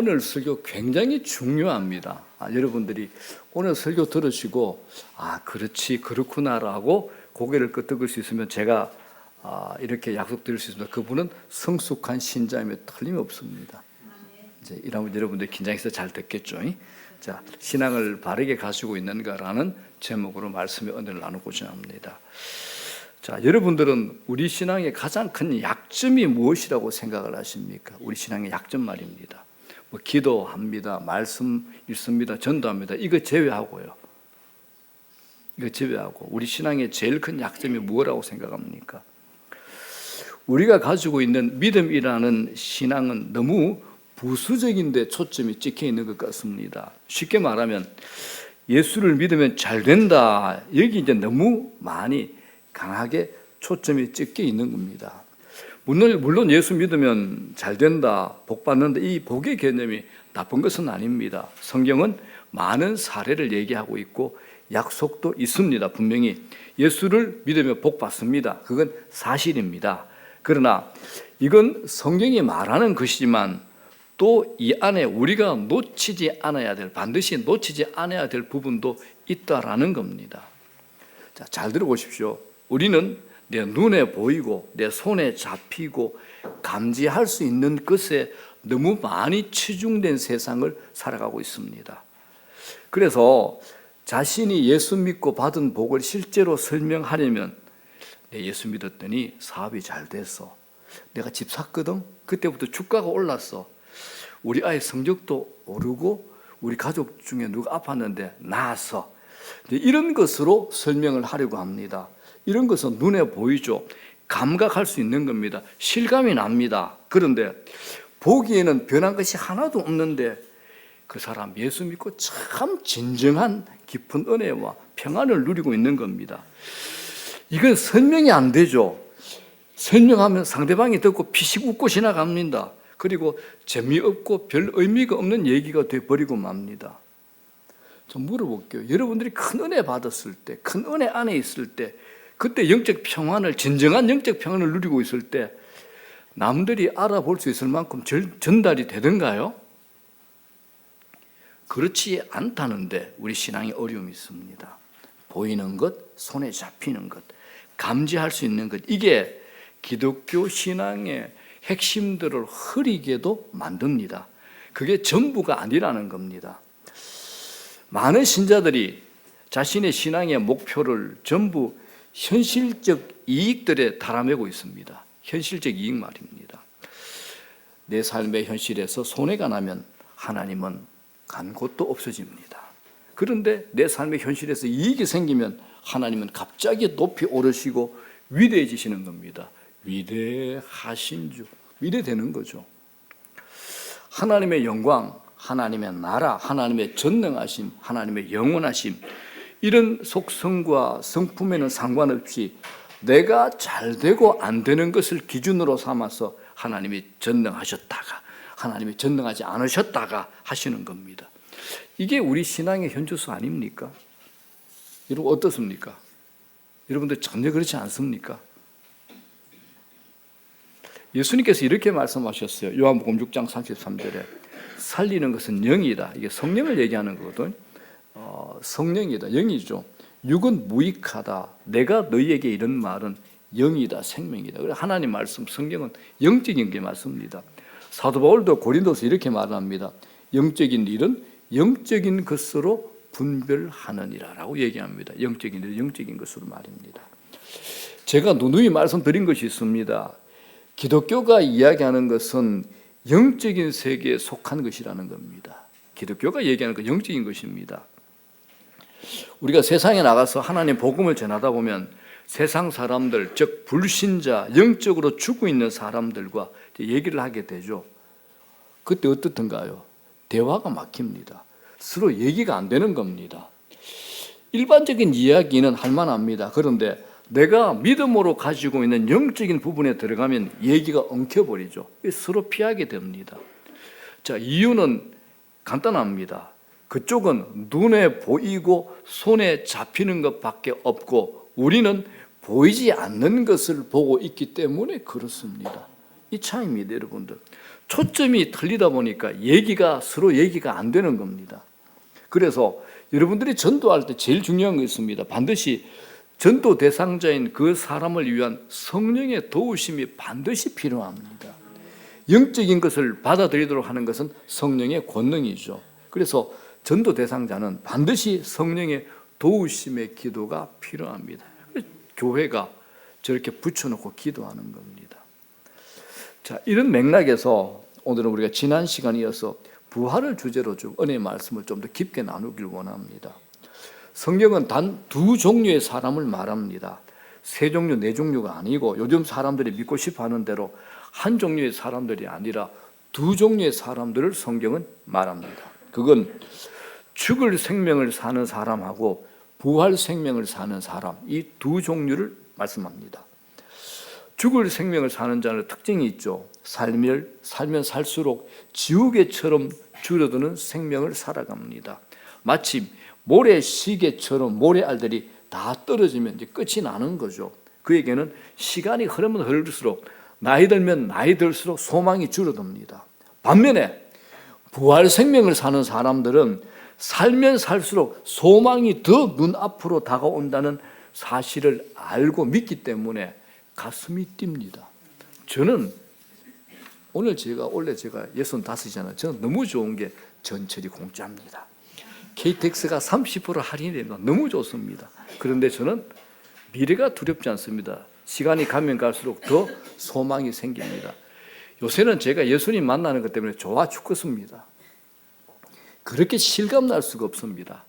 오늘 설교 굉장히 중요합니다. 여러분들이 오늘 설교 들으시고 그렇지 그렇구나라고 고개를 끄덕일 수 있으면 제가 이렇게 약속드릴 수 있습니다. 그분은 성숙한 신자임에 틀림없습니다. 이제 이러면 여러분들 긴장해서 잘 듣겠죠. 자, 신앙을 바르게 가지고 있는가라는 제목으로 말씀의 은혜를 나누고자 합니다. 자, 여러분들은 우리 신앙의 가장 큰 약점이 무엇이라고 생각을 하십니까? 우리 신앙의 약점 말입니다. 기도합니다, 말씀 읽습니다, 전도합니다. 이거 제외하고요. 이거 제외하고 우리 신앙의 제일 큰 약점이 무엇이라고 생각합니까? 우리가 가지고 있는 믿음이라는 신앙은 너무 부수적인 데 초점이 찍혀 있는 것 같습니다. 쉽게 말하면 예수를 믿으면 잘 된다. 여기 이제 너무 많이 강하게 초점이 찍혀 있는 겁니다. 물론 예수 믿으면 잘 된다, 복 받는다, 이 복의 개념이 나쁜 것은 아닙니다. 성경은 많은 사례를 얘기하고 있고 약속도 있습니다. 분명히 예수를 믿으면 복 받습니다. 그건 사실입니다. 그러나 이건 성경이 말하는 것이지만 또 이 안에 우리가 반드시 놓치지 않아야 될 부분도 있다라는 겁니다. 자, 잘 들어보십시오. 우리는 내 눈에 보이고 내 손에 잡히고 감지할 수 있는 것에 너무 많이 치중된 세상을 살아가고 있습니다. 그래서 자신이 예수 믿고 받은 복을 실제로 설명하려면 내 예수 믿었더니 사업이 잘 됐어. 내가 집 샀거든. 그때부터 주가가 올랐어. 우리 아이 성적도 오르고 우리 가족 중에 누가 아팠는데 나았어. 이런 것으로 설명을 하려고 합니다. 이런 것은 눈에 보이죠. 감각할 수 있는 겁니다. 실감이 납니다. 그런데 보기에는 변한 것이 하나도 없는데 그 사람 예수 믿고 참 진정한 깊은 은혜와 평안을 누리고 있는 겁니다. 이건 설명이 안 되죠. 설명하면 상대방이 듣고 피식 웃고 지나갑니다. 그리고 재미없고 별 의미가 없는 얘기가 되어버리고 맙니다. 좀 물어볼게요. 여러분들이 큰 은혜 받았을 때, 큰 은혜 안에 있을 때, 그때 진정한 영적 평안을 누리고 있을 때 남들이 알아볼 수 있을 만큼 전달이 되던가요? 그렇지 않다는데 우리 신앙에 어려움이 있습니다. 보이는 것, 손에 잡히는 것, 감지할 수 있는 것, 이게 기독교 신앙의 핵심들을 흐리게도 만듭니다. 그게 전부가 아니라는 겁니다. 많은 신자들이 자신의 신앙의 목표를 전부 현실적 이익들에 달아매고 있습니다. 현실적 이익 말입니다. 내 삶의 현실에서 손해가 나면 하나님은 간 곳도 없어집니다. 그런데 내 삶의 현실에서 이익이 생기면 하나님은 갑자기 높이 오르시고 위대해지시는 겁니다. 위대하신 주, 위대되는 거죠. 하나님의 영광, 하나님의 나라, 하나님의 전능하심, 하나님의 영원하심, 이런 속성과 성품에는 상관없이 내가 잘 되고 안 되는 것을 기준으로 삼아서 하나님이 전능하셨다가 하나님이 전능하지 않으셨다가 하시는 겁니다. 이게 우리 신앙의 현주소 아닙니까? 여러분 어떻습니까? 여러분들 전혀 그렇지 않습니까? 예수님께서 이렇게 말씀하셨어요. 요한복음 6장 33절에 살리는 것은 영이다. 이게 성령을 얘기하는 거거든. 성령이다. 영이죠. 육은 무익하다. 내가 너희에게 이런 말은 영이다. 생명이다. 그래서 하나님 말씀, 성경은 영적인 게 맞습니다. 사도 바울도 고린도서 이렇게 말합니다. 영적인 일은 영적인 것으로 분별하느니라라고 얘기합니다. 영적인 일은 영적인 것으로 말입니다. 제가 누누이 말씀드린 것이 있습니다. 기독교가 이야기하는 것은 영적인 세계에 속한 것이라는 겁니다. 기독교가 얘기하는 건 영적인 것입니다. 우리가 세상에 나가서 하나님 복음을 전하다 보면 세상 사람들, 즉 불신자, 영적으로 죽고 있는 사람들과 얘기를 하게 되죠. 그때 어떻든가요? 대화가 막힙니다. 서로 얘기가 안 되는 겁니다. 일반적인 이야기는 할 만합니다. 그런데 내가 믿음으로 가지고 있는 영적인 부분에 들어가면 얘기가 엉켜버리죠. 서로 피하게 됩니다. 자, 이유는 간단합니다. 그쪽은 눈에 보이고 손에 잡히는 것밖에 없고 우리는 보이지 않는 것을 보고 있기 때문에 그렇습니다. 이 차이입니다, 여러분들. 초점이 틀리다 보니까 서로 얘기가 안 되는 겁니다. 그래서 여러분들이 전도할 때 제일 중요한 거 있습니다. 반드시 전도 대상자인 그 사람을 위한 성령의 도우심이 반드시 필요합니다. 영적인 것을 받아들이도록 하는 것은 성령의 권능이죠. 그래서 전도 대상자는 반드시 성령의 도우심의 기도가 필요합니다. 교회가 저렇게 붙여놓고 기도하는 겁니다. 자, 이런 맥락에서 오늘은 우리가 지난 시간에 이어서 부활을 주제로 좀 은혜의 말씀을 좀 더 깊게 나누길 원합니다. 성경은 단 두 종류의 사람을 말합니다. 세 종류, 네 종류가 아니고 요즘 사람들이 믿고 싶어 하는 대로 한 종류의 사람들이 아니라 두 종류의 사람들을 성경은 말합니다. 그건 죽을 생명을 사는 사람하고 부활 생명을 사는 사람, 이 두 종류를 말씀합니다. 죽을 생명을 사는 자는 특징이 있죠. 살면 살수록 지우개처럼 줄어드는 생명을 살아갑니다. 마치 모래시계처럼 모래알들이 다 떨어지면 이제 끝이 나는 거죠. 그에게는 시간이 흐르면 흐를수록 나이 들면 나이 들수록 소망이 줄어듭니다. 반면에 부활 생명을 사는 사람들은 살면 살수록 소망이 더 눈앞으로 다가온다는 사실을 알고 믿기 때문에 가슴이 뜁니다. 저는 원래 제가 65이잖아요. 저는 너무 좋은 게 전철이 공짜입니다. KTX가 30% 할인이 너무 좋습니다. 그런데 저는 미래가 두렵지 않습니다. 시간이 가면 갈수록 더 소망이 생깁니다. 요새는 제가 예수님 만나는 것 때문에 좋아 죽겠습니다. 그렇게 실감날 수가 없습니다.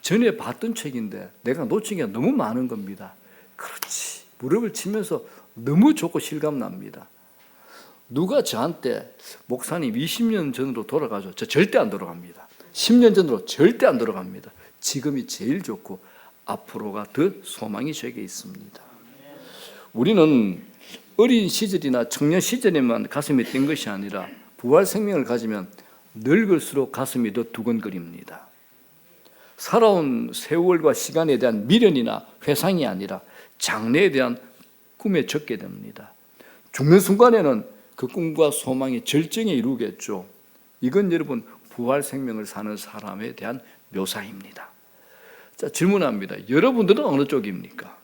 전에 봤던 책인데 내가 놓친 게 너무 많은 겁니다. 그렇지. 무릎을 치면서 너무 좋고 실감납니다. 누가 저한테 목사님 20년 전으로 돌아가죠. 저 절대 안 돌아갑니다. 10년 전으로 절대 안 돌아갑니다. 지금이 제일 좋고 앞으로가 더 소망이 저에게 있습니다. 우리는 어린 시절이나 청년 시절에만 가슴이 뛴 것이 아니라 부활 생명을 가지면 늙을수록 가슴이 더 두근거립니다. 살아온 세월과 시간에 대한 미련이나 회상이 아니라 장래에 대한 꿈에 젖게 됩니다. 죽는 순간에는 그 꿈과 소망이 절정에 이루겠죠. 이건 여러분 부활 생명을 사는 사람에 대한 묘사입니다. 자, 질문합니다. 여러분들은 어느 쪽입니까?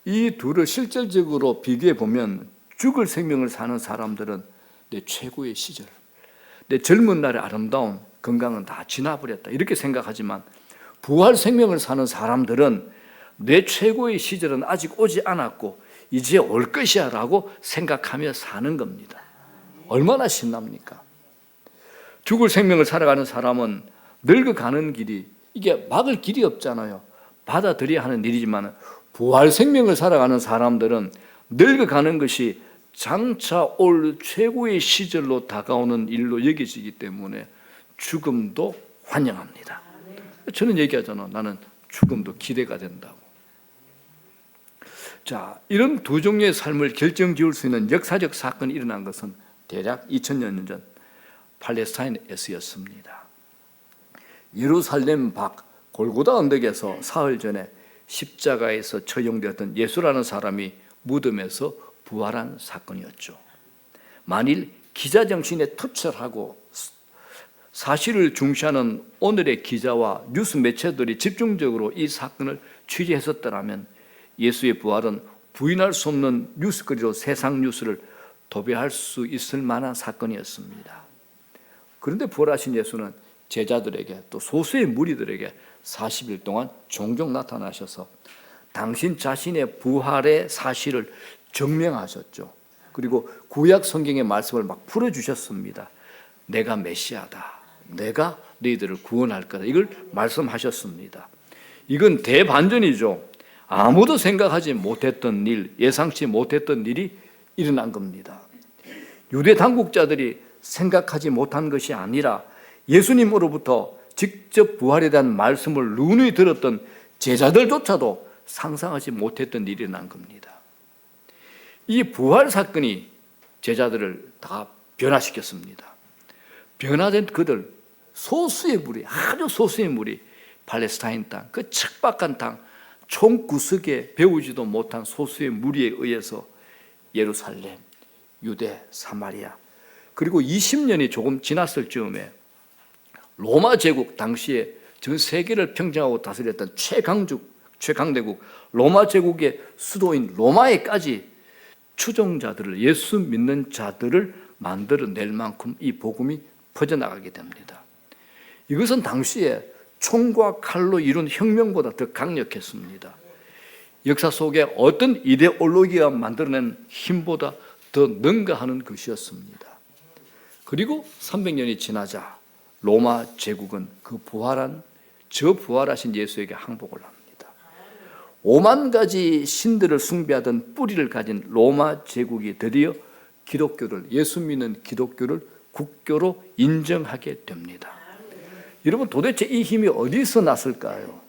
이 둘을 실질적으로 비교해 보면 죽을 생명을 사는 사람들은 내 최고의 시절, 내 젊은 날의 아름다운 건강은 다 지나버렸다 이렇게 생각하지만 부활 생명을 사는 사람들은 내 최고의 시절은 아직 오지 않았고 이제 올 것이야 라고 생각하며 사는 겁니다. 얼마나 신납니까? 죽을 생명을 살아가는 사람은 늙어가는 길이 이게 막을 길이 없잖아요. 받아들여야 하는 일이지만 부활 생명을 살아가는 사람들은 늙어가는 것이 장차 올 최고의 시절로 다가오는 일로 여겨지기 때문에 죽음도 환영합니다. 저는 얘기하잖아요. 나는 죽음도 기대가 된다고. 자, 이런 두 종류의 삶을 결정지을 수 있는 역사적 사건이 일어난 것은 대략 2000년 전 팔레스타인에서였습니다. 예루살렘 밖 골고다 언덕에서 사흘 전에 십자가에서 처형되었던 예수라는 사람이 무덤에서 부활한 사건이었죠. 만일 기자정신에 투철하고 사실을 중시하는 오늘의 기자와 뉴스 매체들이 집중적으로 이 사건을 취재했었더라면 예수의 부활은 부인할 수 없는 뉴스거리로 세상 뉴스를 도배할 수 있을 만한 사건이었습니다. 그런데 부활하신 예수는 제자들에게 또 소수의 무리들에게 40일 동안 종종 나타나셔서 당신 자신의 부활의 사실을 증명하셨죠. 그리고 구약 성경의 말씀을 막 풀어주셨습니다. 내가 메시아다. 내가 너희들을 구원할 거다. 이걸 말씀하셨습니다. 이건 대반전이죠. 아무도 생각하지 못했던 일, 예상치 못했던 일이 일어난 겁니다. 유대 당국자들이 생각하지 못한 것이 아니라 예수님으로부터 직접 부활에 대한 말씀을 누누이 들었던 제자들조차도 상상하지 못했던 일이 일어난 겁니다. 이 부활 사건이 제자들을 다 변화시켰습니다. 변화된 그들, 소수의 무리, 아주 소수의 무리, 팔레스타인 땅, 그 척박한 땅, 총구석에 배우지도 못한 소수의 무리에 의해서 예루살렘, 유대, 사마리아, 그리고 20년이 조금 지났을 즈음에 로마 제국, 당시에 전 세계를 평정하고 다스렸던 최강대국 로마 제국의 수도인 로마에까지 추종자들을, 예수 믿는 자들을 만들어낼 만큼 이 복음이 퍼져나가게 됩니다. 이것은 당시에 총과 칼로 이룬 혁명보다 더 강력했습니다. 역사 속에 어떤 이데올로기가 만들어낸 힘보다 더 능가하는 것이었습니다. 그리고 300년이 지나자 로마 제국은 그 부활하신 예수에게 항복을 합니다. 5만 가지 신들을 숭배하던 뿌리를 가진 로마 제국이 드디어 기독교를, 예수 믿는 기독교를 국교로 인정하게 됩니다. 여러분, 도대체 이 힘이 어디서 났을까요?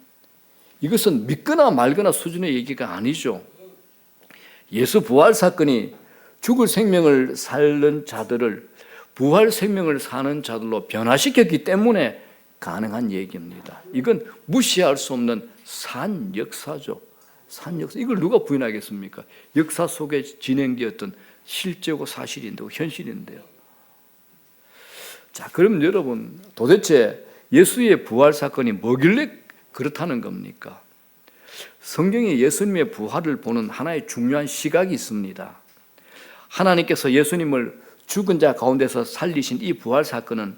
이것은 믿거나 말거나 수준의 얘기가 아니죠. 예수 부활 사건이 죽을 생명을 살는 자들을 부활 생명을 사는 자들로 변화시켰기 때문에 가능한 얘기입니다. 이건 무시할 수 없는 산 역사죠. 산 역사. 이걸 누가 부인하겠습니까? 역사 속에 진행되었던 실제고 사실인데, 현실인데요. 자, 그럼 여러분, 도대체 예수의 부활 사건이 뭐길래 그렇다는 겁니까? 성경에 예수님의 부활을 보는 하나의 중요한 시각이 있습니다. 하나님께서 예수님을 죽은 자 가운데서 살리신 이 부활 사건은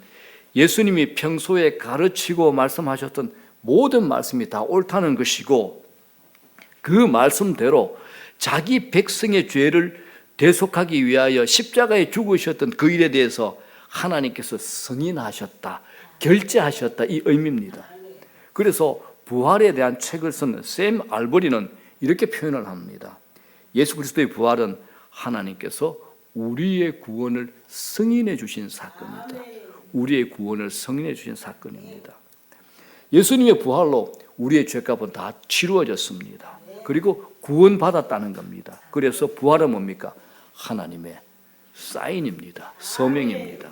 예수님이 평소에 가르치고 말씀하셨던 모든 말씀이 다 옳다는 것이고, 그 말씀대로 자기 백성의 죄를 대속하기 위하여 십자가에 죽으셨던 그 일에 대해서 하나님께서 승인하셨다, 결재하셨다, 이 의미입니다. 그래서 부활에 대한 책을 쓴 샘 알버리는 이렇게 표현을 합니다. 예수 그리스도의 부활은 하나님께서 우리의 구원을 승인해 주신 사건이다. 우리의 구원을 승인해 주신 사건입니다. 예수님의 부활로 우리의 죄값은 다 치루어졌습니다. 그리고 구원받았다는 겁니다. 그래서 부활은 뭡니까? 하나님의 사인입니다. 서명입니다.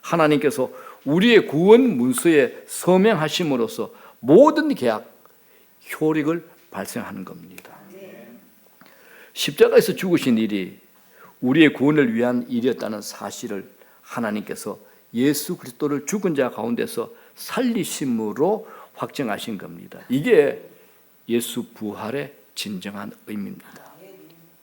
하나님께서 우리의 구원 문서에 서명하심으로써 모든 계약, 효력을 발생하는 겁니다. 십자가에서 죽으신 일이 우리의 구원을 위한 일이었다는 사실을 하나님께서 예수 그리스도를 죽은 자 가운데서 살리심으로 확정하신 겁니다. 이게 예수 부활의 진정한 의미입니다.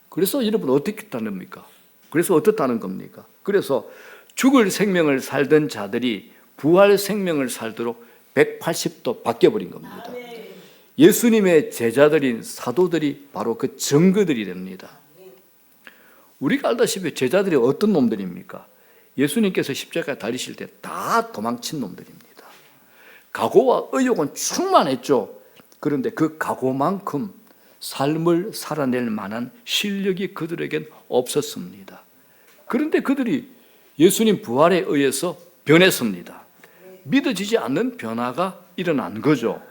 그래서 여러분 어떻게 다는 겁니까? 그래서 어떻다는 겁니까? 그래서 죽을 생명을 살던 자들이 부활 생명을 살도록 180도 바뀌어버린 겁니다. 예수님의 제자들인 사도들이 바로 그 증거들이 됩니다. 우리가 알다시피 제자들이 어떤 놈들입니까? 예수님께서 십자가에 달리실 때 다 도망친 놈들입니다. 각오와 의욕은 충만했죠. 그런데 그 각오만큼 삶을 살아낼 만한 실력이 그들에겐 없었습니다. 그런데 그들이 예수님 부활에 의해서 변했습니다. 믿어지지 않는 변화가 일어난 거죠.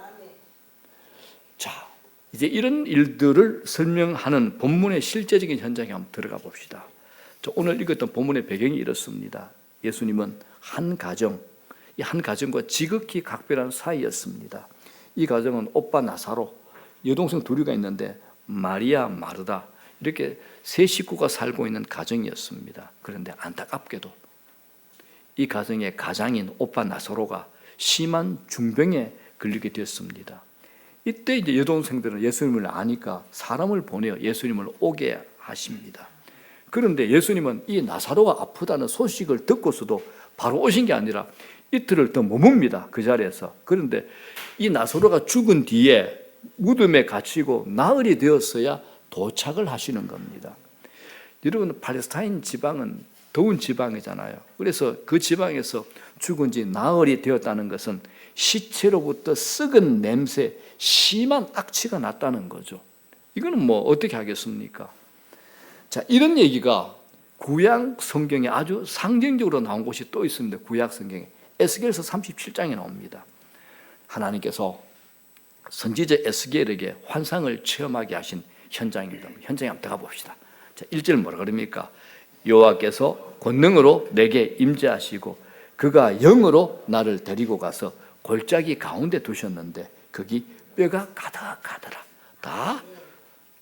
자, 이제 이런 일들을 설명하는 본문의 실제적인 현장에 한번 들어가 봅시다. 오늘 읽었던 본문의 배경이 이렇습니다. 예수님은 한 가정, 이 한 가정과 지극히 각별한 사이였습니다. 이 가정은 오빠 나사로, 여동생 둘이가 있는데 마리아, 마르다, 이렇게 세 식구가 살고 있는 가정이었습니다. 그런데 안타깝게도 이 가정의 가장인 오빠 나사로가 심한 중병에 걸리게 되었습니다. 이때 이제 여동생들은 예수님을 아니까 사람을 보내어 예수님을 오게 하십니다. 그런데 예수님은 이 나사로가 아프다는 소식을 듣고서도 바로 오신 게 아니라 이틀을 더 머뭅니다. 그 자리에서. 그런데 이 나사로가 죽은 뒤에 무덤에 갇히고 나흘이 되었어야 도착을 하시는 겁니다. 여러분, 팔레스타인 지방은 더운 지방이잖아요. 그래서 그 지방에서 죽은 지 나흘이 되었다는 것은 시체로부터 썩은 냄새, 심한 악취가 났다는 거죠. 이거는 뭐 어떻게 하겠습니까? 자, 이런 얘기가 구약 성경에 아주 상징적으로 나온 곳이 또 있습니다. 구약 성경에 에스겔서 37장에 나옵니다. 하나님께서 선지자 에스겔에게 환상을 체험하게 하신 현장입니다. 현장에 한번 들어가 봅시다. 자, 1절 뭐라 그럽니까? 여호와께서 권능으로 내게 임재하시고 그가 영으로 나를 데리고 가서 골짜기 가운데 두셨는데 거기 뼈가 가득하더라. 다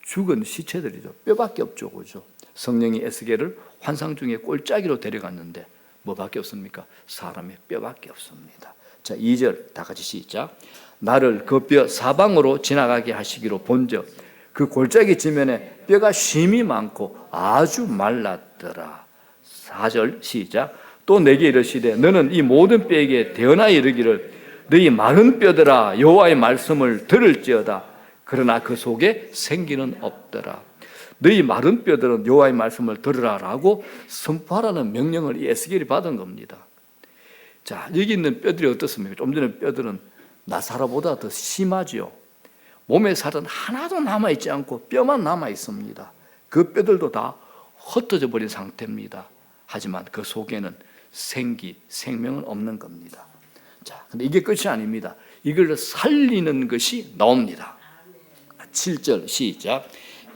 죽은 시체들이죠. 뼈밖에 없죠, 그죠? 성령이 에스겔을 환상 중에 꼴짜기로 데려갔는데 뭐밖에 없습니까? 사람의 뼈밖에 없습니다. 자, 2절 다 같이 시작. 나를 그 뼈 사방으로 지나가게 하시기로 본즉 그 골짜기 지면에 뼈가 심이 많고 아주 말랐더라. 4절 시작. 또 내게 이르시되 너는 이 모든 뼈에게 대언하여 이르기를 너희 마른 뼈들아 여호와의 말씀을 들을지어다. 그러나 그 속에 생기는 없더라. 너희 마른 뼈들은 여호와의 말씀을 들으라라고 선포하라는 명령을 이 에스겔이 받은 겁니다. 자, 여기 있는 뼈들이 어떻습니까? 좀 전에 뼈들은 나사로보다 더 심하지요. 몸의 살은 하나도 남아있지 않고 뼈만 남아있습니다. 그 뼈들도 다 흩어져 버린 상태입니다. 하지만 그 속에는 생명은 없는 겁니다. 자, 근데 이게 끝이 아닙니다. 이걸 살리는 것이 나옵니다. 7절 시작.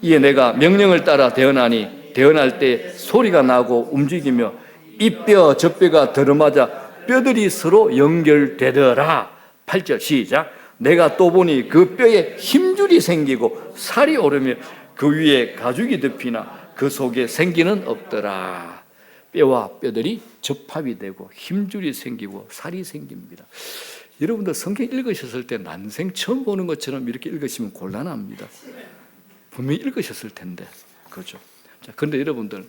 이에 내가 명령을 따라 대언하니 대언할 때 소리가 나고 움직이며 이 뼈 저 뼈가 들어맞아 뼈들이 서로 연결되더라. 8절 시작. 내가 또 보니 그 뼈에 힘줄이 생기고 살이 오르며 그 위에 가죽이 덮이나 그 속에 생기는 없더라. 뼈와 뼈들이 접합이 되고 힘줄이 생기고 살이 생깁니다. 여러분들 성경 읽으셨을 때 난생 처음 보는 것처럼 이렇게 읽으시면 곤란합니다. 분명히 읽으셨을 텐데, 그렇죠? 자, 그런데 여러분들,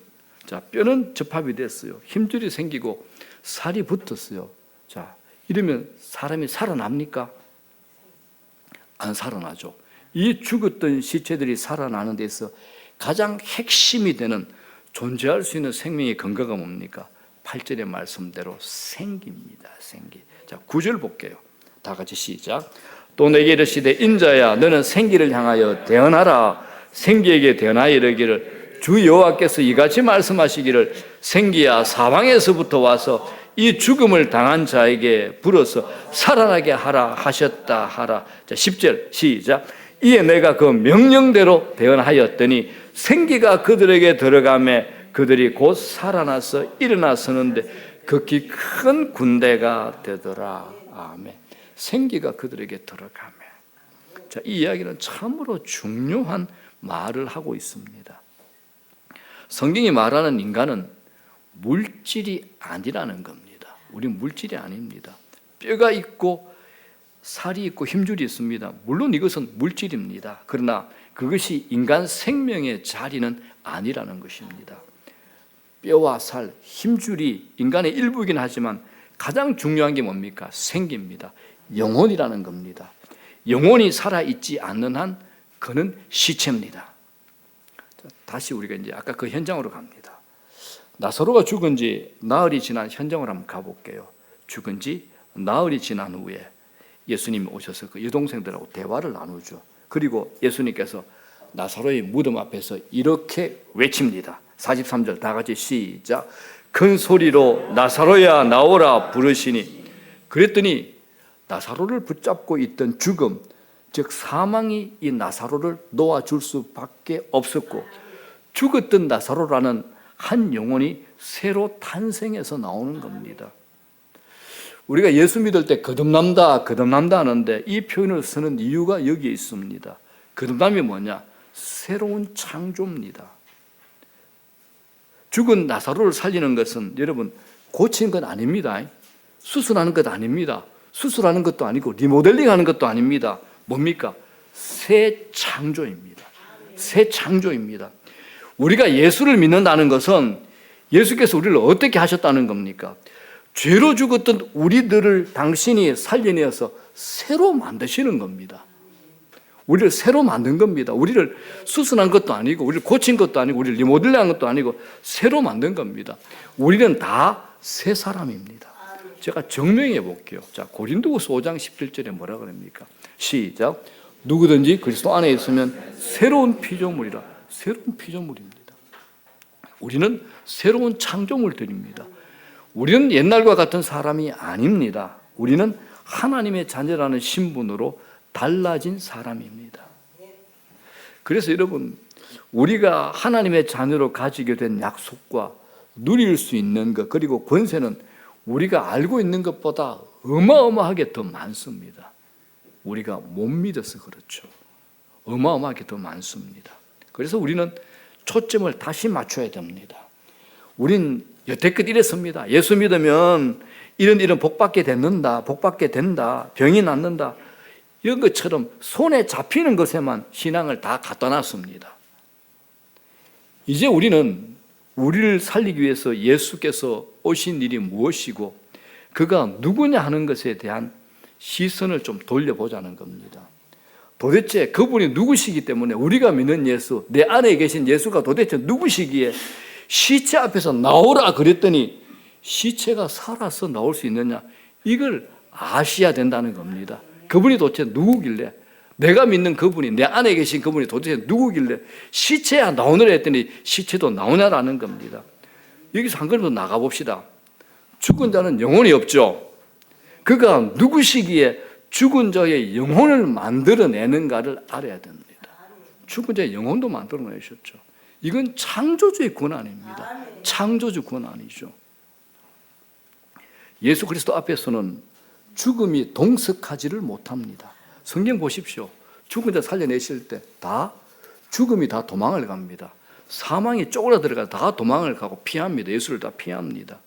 자, 뼈는 접합이 됐어요. 힘줄이 생기고 살이 붙었어요. 자, 이러면 사람이 살아납니까? 안 살아나죠. 이 죽었던 시체들이 살아나는 데서 가장 핵심이 되는 존재할 수 있는 생명의 근거가 뭡니까? 8절의 말씀대로 생기입니다. 생기. 자, 9절 볼게요. 다 같이 시작. 또 내게 이르시되 인자야 너는 생기를 향하여 대언하라. 생기에게 대언하여 이르기를 주 여호와께서 이같이 말씀하시기를 생기야 사방에서부터 와서 이 죽음을 당한 자에게 불어서 살아나게 하라 하셨다 하라. 자, 10절 시작. 이에 내가 그 명령대로 대언하였더니 생기가 그들에게 들어가매 그들이 곧 살아나서 일어나 서는데 극히 큰 군대가 되더라. 아멘. 생기가 그들에게 들어가매. 자, 이 이야기는 참으로 중요한 말을 하고 있습니다. 성경이 말하는 인간은 물질이 아니라는 겁니다. 우린 물질이 아닙니다. 뼈가 있고 살이 있고 힘줄이 있습니다. 물론 이것은 물질입니다. 그러나 그것이 인간 생명의 자리는 아니라는 것입니다. 뼈와 살, 힘줄이 인간의 일부이긴 하지만 가장 중요한 게 뭡니까? 생기입니다. 영혼이라는 겁니다. 영혼이 살아있지 않는 한 그는 시체입니다. 다시 우리가 이제 아까 그 현장으로 갑니다. 나사로가 죽은 지 나흘이 지난 현장으로 한번 가볼게요. 죽은 지 나흘이 지난 후에 예수님이 오셔서 그 여동생들하고 대화를 나누죠. 그리고 예수님께서 나사로의 무덤 앞에서 이렇게 외칩니다. 43절 다 같이 시작. 큰 소리로 나사로야 나오라 부르시니 그랬더니 나사로를 붙잡고 있던 죽음, 즉 사망이 이 나사로를 놓아줄 수밖에 없었고 죽었던 나사로라는 한 영혼이 새로 탄생해서 나오는 겁니다. 우리가 예수 믿을 때 거듭난다 하는데 이 표현을 쓰는 이유가 여기에 있습니다. 거듭남이 뭐냐? 새로운 창조입니다. 죽은 나사로를 살리는 것은 여러분 고치는 건 아닙니다. 수술하는 것 아닙니다. 수술하는 것도 아니고 리모델링하는 것도 아닙니다. 뭡니까? 새 창조입니다. 새 창조입니다. 우리가 예수를 믿는다는 것은 예수께서 우리를 어떻게 하셨다는 겁니까? 죄로 죽었던 우리들을 당신이 살려내어서 새로 만드시는 겁니다. 우리를 새로 만든 겁니다. 우리를 수술한 것도 아니고 우리를 고친 것도 아니고 우리를 리모델링한 것도 아니고 새로 만든 겁니다. 우리는 다 새 사람입니다. 제가 증명해 볼게요. 자, 고린도후서 5장 17절에 뭐라 그럽니까? 시작. 누구든지 그리스도 안에 있으면 새로운 피조물이라. 새로운 피조물입니다. 우리는 새로운 창조물들입니다. 우리는 옛날과 같은 사람이 아닙니다. 우리는 하나님의 자녀라는 신분으로 달라진 사람입니다. 그래서 여러분, 우리가 하나님의 자녀로 가지게 된 약속과 누릴 수 있는 것, 그리고 권세는 우리가 알고 있는 것보다 어마어마하게 더 많습니다. 우리가 못 믿어서 그렇죠. 어마어마하게 더 많습니다. 그래서 우리는 초점을 다시 맞춰야 됩니다. 우린 여태껏 이랬습니다. 예수 믿으면 이런 복 받게 된다, 복 받게 된다, 병이 낫는다, 이런 것처럼 손에 잡히는 것에만 신앙을 다 갖다 놨습니다. 이제 우리는 우리를 살리기 위해서 예수께서 오신 일이 무엇이고 그가 누구냐 하는 것에 대한 시선을 좀 돌려보자는 겁니다. 도대체 그분이 누구시기 때문에 우리가 믿는 예수, 내 안에 계신 예수가 도대체 누구시기에 시체 앞에서 나오라 그랬더니 시체가 살아서 나올 수 있느냐, 이걸 아셔야 된다는 겁니다. 그분이 도대체 누구길래, 내가 믿는 그분이, 내 안에 계신 그분이 도대체 누구길래 시체야 나오느라 했더니 시체도 나오냐라는 겁니다. 여기서 한 걸음 더 나가봅시다. 죽은 자는 영혼이 없죠. 그가 누구시기에 죽은 자의 영혼을 만들어내는가를 알아야 됩니다. 죽은 자의 영혼도 만들어내셨죠. 이건 창조주의 권한입니다. 창조주 권한이죠. 예수 그리스도 앞에서는 죽음이 동석하지를 못합니다. 성경 보십시오. 죽은 자 살려내실 때 죽음이 다 도망을 갑니다. 사망이 쪼그라들어가 다 도망을 가고 피합니다. 예수를 다 피합니다.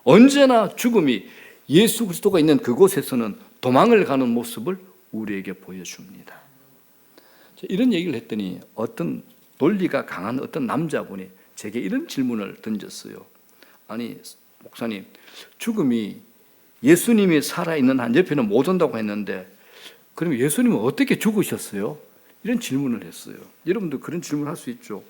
언제나 죽음이 예수 그리스도가 있는 그곳에서는 도망을 가는 모습을 우리에게 보여줍니다. 이런 얘기를 했더니 어떤 논리가 강한 어떤 남자분이 제게 이런 질문을 던졌어요. 아니 목사님, 죽음이 예수님이 살아있는 한 옆에는 못 온다고 했는데 그럼 예수님은 어떻게 죽으셨어요? 이런 질문을 했어요. 여러분도 그런 질문을 할 수 있죠.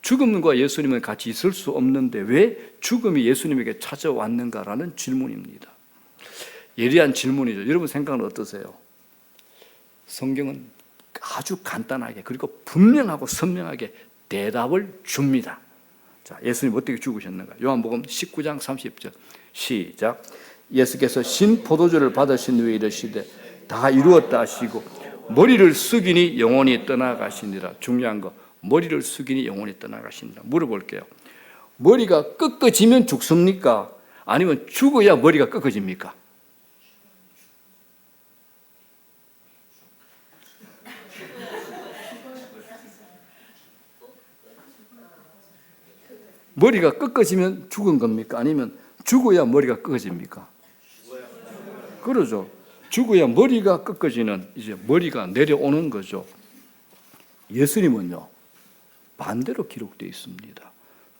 죽음과 예수님은 같이 있을 수 없는데 왜 죽음이 예수님에게 찾아왔는가라는 질문입니다. 예리한 질문이죠. 여러분 생각은 어떠세요? 성경은 아주 간단하게 그리고 분명하고 선명하게 대답을 줍니다. 자, 예수님 어떻게 죽으셨는가? 요한복음 19장 30절 시작. 예수께서 신 포도주를 받으신 후에 이르시되 다 이루었다 하시고 머리를 숙이니 영혼이 떠나가시니라. 중요한 거, 머리를 숙이니 영혼이 떠나가시니라. 물어볼게요. 머리가 꺾어지면 죽습니까? 아니면 죽어야 머리가 꺾어집니까? 머리가 꺾어지면 죽은 겁니까? 아니면 죽어야 머리가 꺾어집니까? 그러죠. 죽어야 머리가 꺾어지는, 이제 머리가 내려오는 거죠. 예수님은요, 반대로 기록되어 있습니다.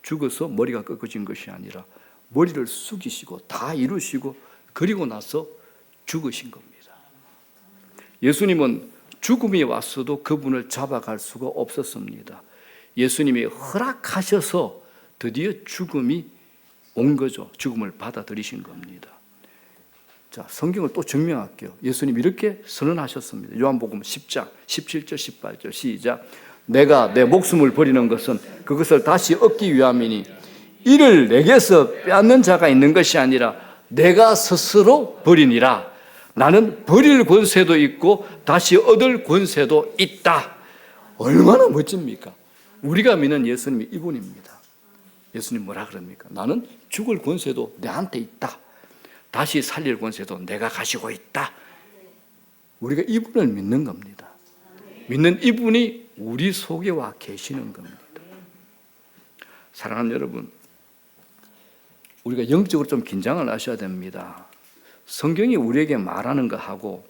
죽어서 머리가 꺾어진 것이 아니라 머리를 숙이시고 다 이루시고 그리고 나서 죽으신 겁니다. 예수님은 죽음이 왔어도 그분을 잡아갈 수가 없었습니다. 예수님이 허락하셔서 드디어 죽음이 온 거죠. 죽음을 받아들이신 겁니다. 자, 성경을 또 증명할게요. 예수님 이렇게 선언하셨습니다. 요한복음 10장 17절 18절 시작. 내가 내 목숨을 버리는 것은 그것을 다시 얻기 위함이니 이를 내게서 빼앗는 자가 있는 것이 아니라 내가 스스로 버리니라. 나는 버릴 권세도 있고 다시 얻을 권세도 있다. 얼마나 멋집니까? 우리가 믿는 예수님이 이분입니다. 예수님 뭐라 그럽니까? 나는 죽을 권세도 내한테 있다. 다시 살릴 권세도 내가 가지고 있다. 우리가 이분을 믿는 겁니다. 믿는 이분이 우리 속에 와 계시는 겁니다. 사랑하는 여러분, 우리가 영적으로 좀 긴장을 하셔야 됩니다. 성경이 우리에게 말하는 것하고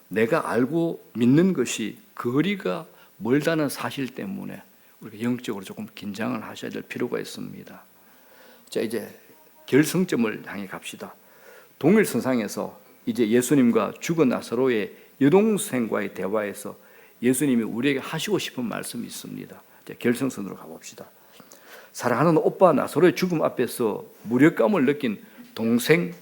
내가 알고 믿는 것이 거리가 멀다는 사실 때문에 우리가 영적으로 조금 긴장을 하셔야 될 필요가 있습니다. 자, 이제 결승점을 향해 갑시다. 동일선상에서 이제 예수님과 죽은 나사로의 여동생과의 대화에서 예수님이 우리에게 하시고 싶은 말씀이 있습니다. 이제 결승선으로 가봅시다. 사랑하는 오빠 나사로의 죽음 앞에서 무력감을 느낀 동생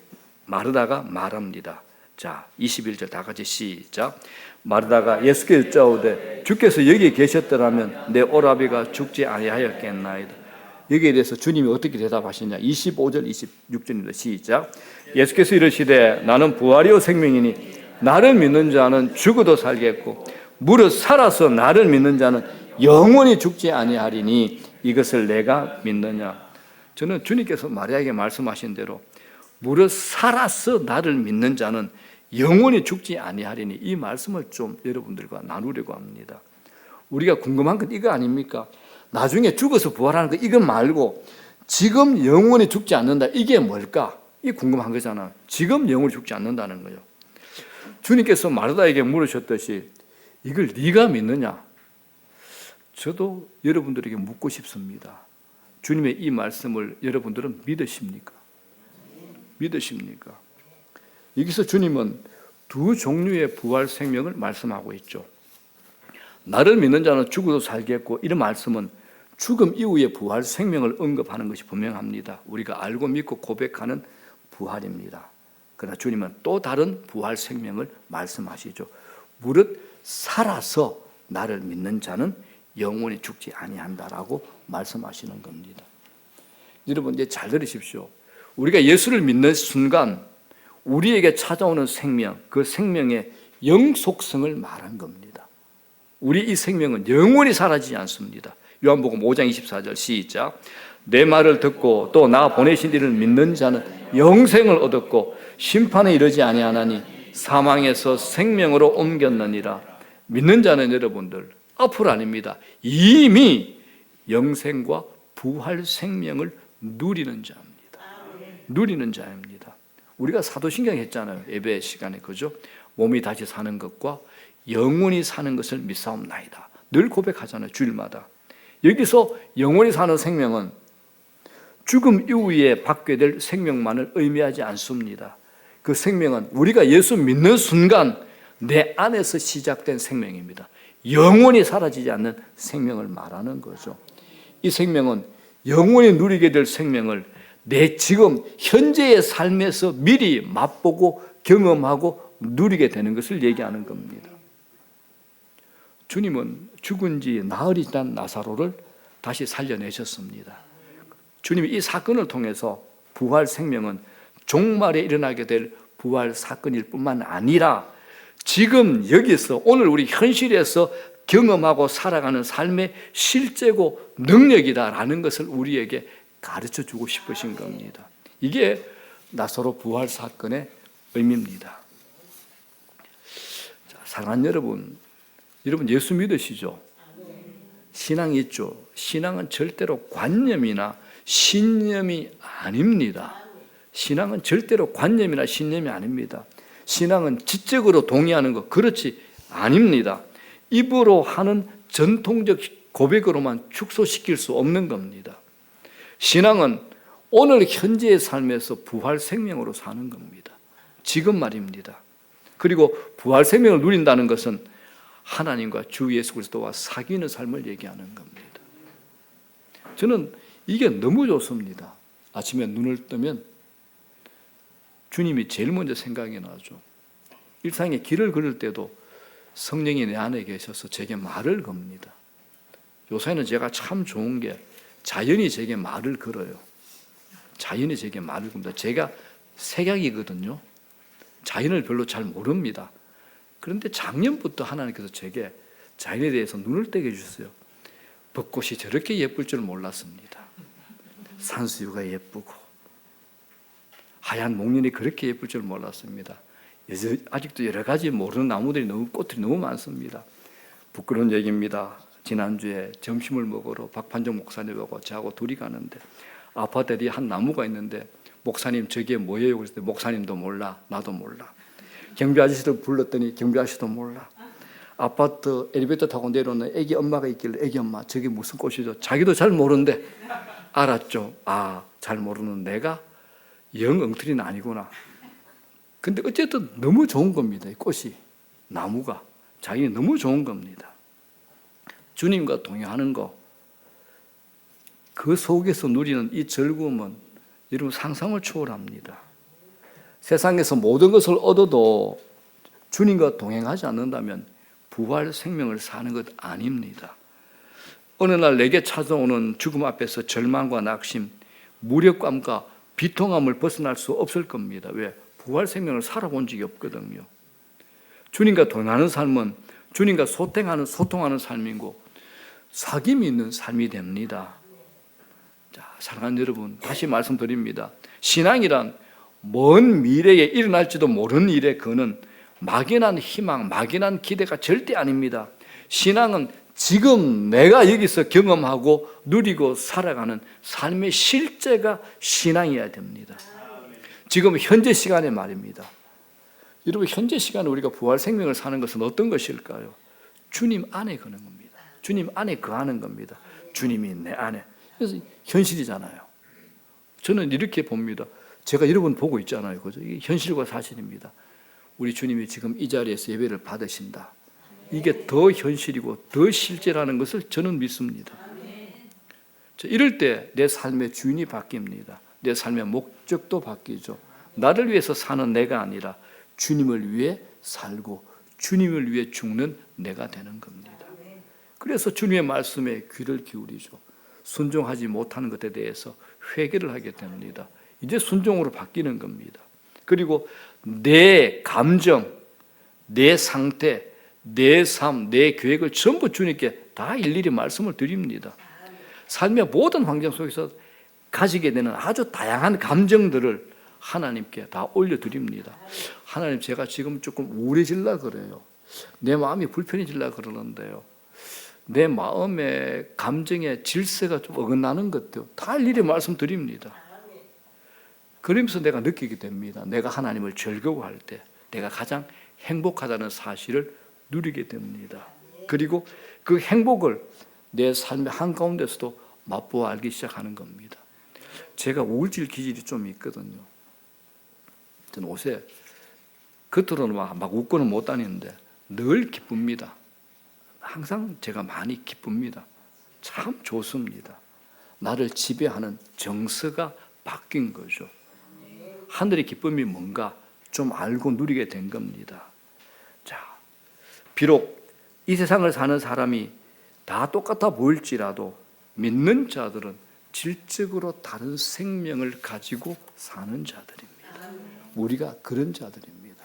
마르다가 말합니다. 자, 21절 다 같이 시작. 마르다가 예수께 여짜오되 주께서 여기 계셨더라면 내 오라비가 죽지 아니하였겠나이다. 여기에 대해서 주님이 어떻게 대답하시냐? 25절 26절입니다. 시작. 예수께서 이르시되 나는 부활이요 생명이니 나를 믿는 자는 죽어도 살겠고 무릇 살아서 나를 믿는 자는 영원히 죽지 아니하리니 이것을 내가 믿느냐? 저는 주님께서 마리아에게 말씀하신 대로 무릇 살아서 나를 믿는 자는 영원히 죽지 아니하리니 이 말씀을 좀 여러분들과 나누려고 합니다. 우리가 궁금한 건 이거 아닙니까? 나중에 죽어서 부활하는 거 이건 말고 지금 영원히 죽지 않는다. 이게 뭘까? 이게 궁금한 거잖아. 지금 영원히 죽지 않는다는 거예요. 주님께서 마르다에게 물으셨듯이 이걸 네가 믿느냐? 저도 여러분들에게 묻고 싶습니다. 주님의 이 말씀을 여러분들은 믿으십니까? 믿으십니까? 여기서 주님은 두 종류의 부활 생명을 말씀하고 있죠. 나를 믿는 자는 죽어도 살겠고, 이런 말씀은 죽음 이후의 부활 생명을 언급하는 것이 분명합니다. 우리가 알고 믿고 고백하는 부활입니다. 그러나 주님은 또 다른 부활 생명을 말씀하시죠. 무릇 살아서 나를 믿는 자는 영원히 죽지 아니한다라고 말씀하시는 겁니다. 여러분 이제 잘 들으십시오. 우리가 예수를 믿는 순간 우리에게 찾아오는 생명, 그 생명의 영속성을 말한 겁니다. 우리 이 생명은 영원히 사라지지 않습니다. 요한복음 5장 24절 시작. 내 말을 듣고 또 나 보내신 이를 믿는 자는 영생을 얻었고 심판에 이르지 아니하나니 사망에서 생명으로 옮겼느니라. 믿는 자는 여러분들 앞으로 아닙니다. 이미 영생과 부활 생명을 누리는 자입니다. 누리는 자입니다. 우리가 사도신경 했잖아요. 예배 시간에 그죠? 몸이 다시 사는 것과 영원히 사는 것을 믿사옵나이다. 늘 고백하잖아요. 주일마다. 여기서 영원히 사는 생명은 죽음 이후에 받게 될 생명만을 의미하지 않습니다. 그 생명은 우리가 예수 믿는 순간 내 안에서 시작된 생명입니다. 영원히 사라지지 않는 생명을 말하는 거죠. 이 생명은 영원히 누리게 될 생명을 내 지금 현재의 삶에서 미리 맛보고 경험하고 누리게 되는 것을 얘기하는 겁니다. 주님은 죽은 지 나흘이 지난 나사로를 다시 살려내셨습니다. 주님이 이 사건을 통해서 부활 생명은 종말에 일어나게 될 부활 사건일 뿐만 아니라 지금 여기서 오늘 우리 현실에서 경험하고 살아가는 삶의 실제고 능력이다라는 것을 우리에게 가르쳐 주고 싶으신 겁니다. 이게 나사로 부활 사건의 의미입니다. 자, 사랑하는 여러분, 여러분 예수 믿으시죠? 신앙이 있죠. 신앙은 절대로 관념이나 신념이 아닙니다. 신앙은 절대로 관념이나 신념이 아닙니다. 신앙은 지적으로 동의하는 것, 그렇지 아닙니다. 입으로 하는 전통적 고백으로만 축소시킬 수 없는 겁니다. 신앙은 오늘 현재의 삶에서 부활 생명으로 사는 겁니다. 지금 말입니다. 그리고 부활 생명을 누린다는 것은 하나님과 주 예수 그리스도와 사귀는 삶을 얘기하는 겁니다. 저는 이게 너무 좋습니다. 아침에 눈을 뜨면 주님이 제일 먼저 생각이 나죠. 일상에 길을 걸을 때도 성령이 내 안에 계셔서 제게 말을 겁니다. 요새는 제가 참 좋은 게 자연이 제게 말을 걸어요. 자연이 제게 말을 겁니다. 제가 색약이거든요. 자연을 별로 잘 모릅니다. 그런데 작년부터 하나님께서 제게 자연에 대해서 눈을 뜨게 해주셨어요. 벚꽃이 저렇게 예쁠 줄 몰랐습니다. 산수유가 예쁘고 하얀 목련이 그렇게 예쁠 줄 몰랐습니다. 아직도 여러 가지 모르는 나무들이 꽃들이 너무 많습니다. 부끄러운 얘기입니다. 지난주에 점심을 먹으러 박판정 목사님하고 저하고 둘이 가는데 아파트에 한 나무가 있는데 목사님 저게 뭐예요? 그랬을 때 목사님도 몰라, 나도 몰라. 경비 아저씨도 불렀더니 경비 아저씨도 몰라. 아파트 엘리베이터 타고 내려오는 애기 엄마가 있길래 애기 엄마 저게 무슨 꽃이죠? 자기도 잘 모르는데 알았죠. 아, 잘 모르는 내가 영 엉터리는 아니구나. 근데 어쨌든 너무 좋은 겁니다. 이 꽃이, 나무가 자기는 너무 좋은 겁니다. 주님과 동행하는 거, 그 속에서 누리는 이 즐거움은 여러분 상상을 초월합니다. 세상에서 모든 것을 얻어도 주님과 동행하지 않는다면 부활 생명을 사는 것 아닙니다. 어느 날 내게 찾아오는 죽음 앞에서 절망과 낙심, 무력감과 비통함을 벗어날 수 없을 겁니다. 왜? 부활 생명을 살아본 적이 없거든요. 주님과 동행하는 삶은 주님과 소통하는 삶이고 사귐이 있는 삶이 됩니다. 자, 사랑하는 여러분, 다시 말씀드립니다. 신앙이란 먼 미래에 일어날지도 모르는 일에 거는 막연한 희망, 막연한 기대가 절대 아닙니다. 신앙은 지금 내가 여기서 경험하고 누리고 살아가는 삶의 실제가 신앙이어야 됩니다. 지금 현재 시간에 말입니다. 여러분, 현재 시간에 우리가 부활 생명을 사는 것은 어떤 것일까요? 주님 안에 거는 겁니다. 주님 안에 거하는 겁니다. 주님이 내 안에. 그래서 현실이잖아요. 저는 이렇게 봅니다. 제가 여러분 보고 있잖아요. 그죠? 이게 현실과 사실입니다. 우리 주님이 지금 이 자리에서 예배를 받으신다. 이게 더 현실이고 더 실제라는 것을 저는 믿습니다. 이럴 때 내 삶의 주인이 바뀝니다. 내 삶의 목적도 바뀌죠. 나를 위해서 사는 내가 아니라 주님을 위해 살고 주님을 위해 죽는 내가 되는 겁니다. 그래서 주님의 말씀에 귀를 기울이죠. 순종하지 못하는 것에 대해서 회개를 하게 됩니다. 이제 순종으로 바뀌는 겁니다. 그리고 내 감정, 내 상태, 내 삶, 내 계획을 전부 주님께 다 일일이 말씀을 드립니다. 삶의 모든 환경 속에서 가지게 되는 아주 다양한 감정들을 하나님께 다 올려드립니다. 하나님, 제가 지금 조금 우울해질라 그래요. 내 마음이 불편해질라 그러는데요. 내 마음의 감정의 질서가 좀 어긋나는 것도 다 일일이 말씀드립니다. 그러면서 내가 느끼게 됩니다. 내가 하나님을 즐거워할 때 내가 가장 행복하다는 사실을 누리게 됩니다. 그리고 그 행복을 내 삶의 한가운데서도 맛보아 알기 시작하는 겁니다. 제가 우울질 기질이 좀 있거든요. 저는 옷에 겉으로는 막 웃고는 못 다니는데 늘 기쁩니다. 항상 제가 많이 기쁩니다. 참 좋습니다. 나를 지배하는 정서가 바뀐 거죠. 하늘의 기쁨이 뭔가 좀 알고 누리게 된 겁니다. 자, 비록 이 세상을 사는 사람이 다 똑같아 보일지라도 믿는 자들은 질적으로 다른 생명을 가지고 사는 자들입니다. 우리가 그런 자들입니다.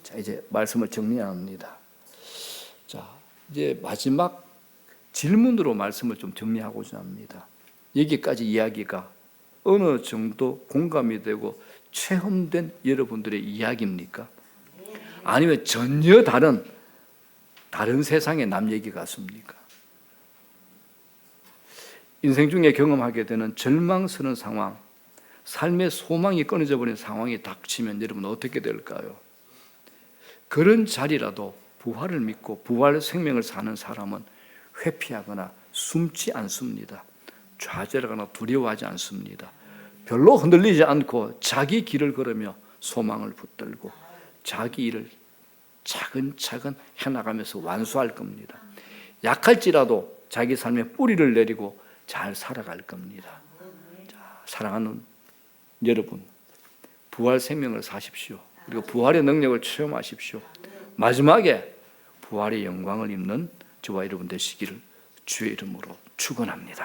자, 이제 말씀을 정리합니다. 자, 이제 마지막 질문으로 말씀을 좀 정리하고자 합니다. 여기까지 이야기가 어느 정도 공감이 되고 체험된 여러분들의 이야기입니까? 아니면 전혀 다른 세상의 남 얘기 같습니까? 인생 중에 경험하게 되는 절망스러운 상황, 삶의 소망이 끊어져 버린 상황이 닥치면 여러분 어떻게 될까요? 그런 자리라도 부활을 믿고 부활 생명을 사는 사람은 회피하거나 숨지 않습니다. 좌절하거나 두려워하지 않습니다. 별로 흔들리지 않고 자기 길을 걸으며 소망을 붙들고 자기 일을 차근차근 해나가면서 완수할 겁니다. 약할지라도 자기 삶에 뿌리를 내리고 잘 살아갈 겁니다. 자, 사랑하는 여러분, 부활 생명을 사십시오. 그리고 부활의 능력을 체험하십시오. 마지막에 부활의 영광을 입는 저와 여러분 되시기를 주의 이름으로 축원합니다.